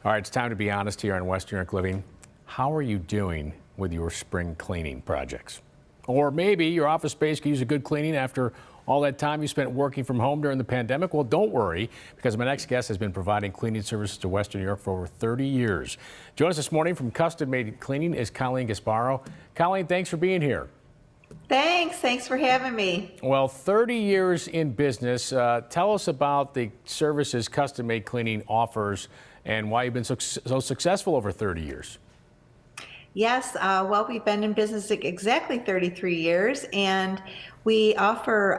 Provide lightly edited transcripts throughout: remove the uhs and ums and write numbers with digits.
All right, it's time to be honest here on Western New York Living. How are you doing with your spring cleaning projects? Or maybe your office space could use a good cleaning after all that time you spent working from home during the pandemic. Well, don't worry, because my next guest has been providing cleaning services to Western New York for over 30 years. Join us this morning from Custom Maid Cleaning is Colleen Gasparo. Colleen, thanks for being here. Thanks for having me. Well, 30 years in business. Tell us about the services Custom Maid Cleaning offers and why you've been so successful over 30 years. Yes, well, we've been in business exactly 33 years, and we offer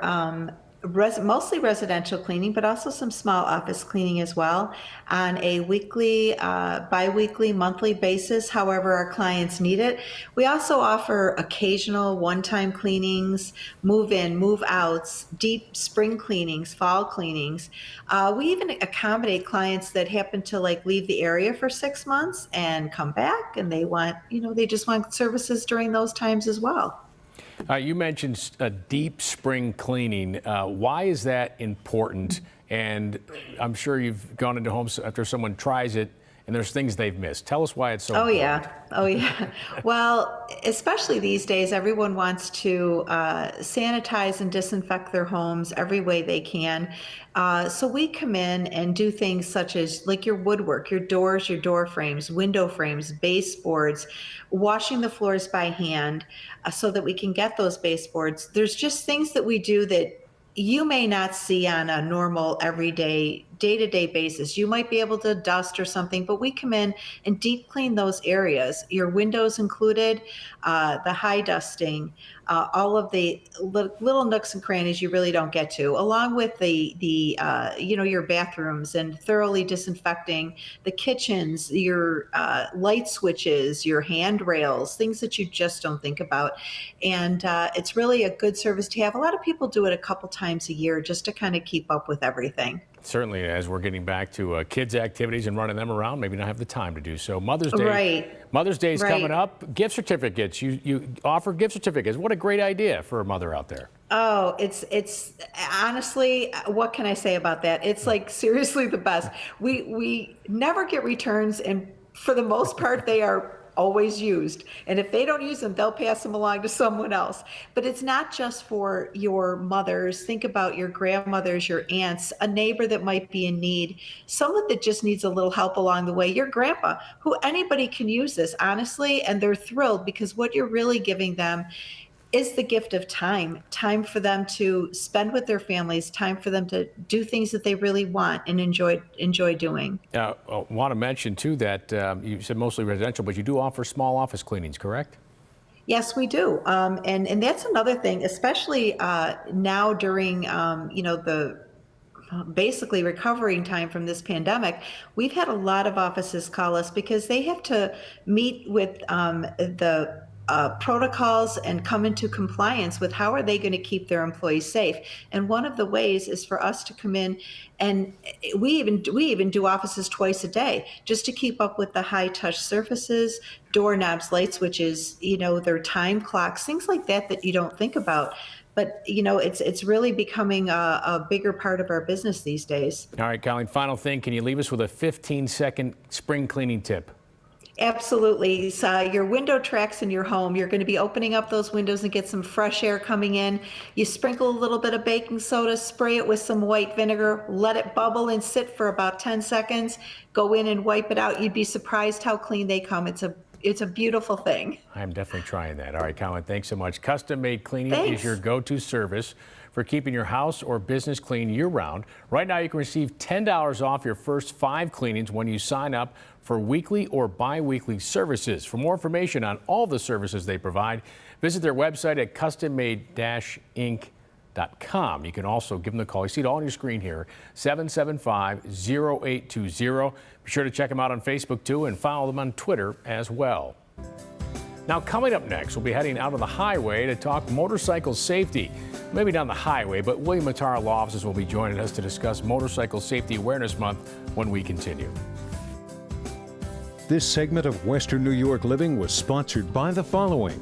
mostly residential cleaning, but also some small office cleaning as well on a weekly, bi-weekly, monthly basis, however our clients need it. We also offer occasional one-time cleanings, move-in, move-outs, deep spring cleanings, fall cleanings. We even accommodate clients that happen to leave the area for 6 months and come back, and they want, they just want services during those times as well. You mentioned a deep spring cleaning. Why is that important? And I'm sure you've gone into homes after someone tries it and there's things they've missed. Tell us why it's so important. Oh yeah. Well, especially these days, everyone wants to sanitize and disinfect their homes every way they can. So we come in and do things such as your woodwork, your doors, your door frames, window frames, baseboards, washing the floors by hand so that we can get those baseboards. There's just things that we do that you may not see on a normal, everyday, day-to-day basis. You might be able to dust or something, but we come in and deep clean those areas, your windows included, the high dusting, all of the little nooks and crannies you really don't get to, along with your bathrooms and thoroughly disinfecting the kitchens, your light switches, your handrails, things that you just don't think about. And it's really a good service to have. A lot of people do it a couple times a year just to kind of keep up with everything. Certainly, as we're getting back to kids' activities and running them around, maybe not have the time to do so. Mother's Day, right. Mother's Day is coming up. Gift certificates. You offer gift certificates. What a great idea for a mother out there. Oh, it's honestly, what can I say about that? It's seriously the best. We never get returns, and for the most part, they are always used. And if they don't use them, they'll pass them along to someone else. But it's not just for your mothers. Think about your grandmothers, your aunts, a neighbor that might be in need, someone that just needs a little help along the way, your grandpa, who anybody can use this, honestly, and they're thrilled because what you're really giving them is the gift of time for them to spend with their families, time for them to do things that they really want and enjoy doing. I want to mention, too, that you said mostly residential, but you do offer small office cleanings, correct? Yes, we do. And that's another thing, especially now during, the basically recovering time from this pandemic. We've had a lot of offices call us because they have to meet with the protocols and come into compliance with how are they going to keep their employees safe. And one of the ways is for us to come in, and we even do offices twice a day just to keep up with the high touch surfaces, doorknobs, light switches, their time clocks, things like that you don't think about. But, it's really becoming a bigger part of our business these days. All right, Colleen, final thing. Can you leave us with a 15-second spring cleaning tip? Absolutely. So your window tracks in your home, you're going to be opening up those windows and get some fresh air coming in. You sprinkle a little bit of baking soda, spray it with some white vinegar, let it bubble and sit for about 10 seconds, go in and wipe it out. You'd be surprised how clean they come. It's a beautiful thing. I'm definitely trying that. All right, Colleen, thanks so much. Custom Maid Cleaning Thanks. is your go-to service for keeping your house or business clean year-round. Right now, you can receive $10 off your first 5 cleanings when you sign up for weekly or bi-weekly services. For more information on all the services they provide, visit their website at custommaid-inc.com. You can also give them a call. You see it all on your screen here, 775-0820. Be sure to check them out on Facebook, too, and follow them on Twitter as well. Now, coming up next, we'll be heading out on the highway to talk motorcycle safety. Maybe not on the highway, but William Matara Law Offices will be joining us to discuss Motorcycle Safety Awareness Month when we continue. This segment of Western New York Living was sponsored by the following: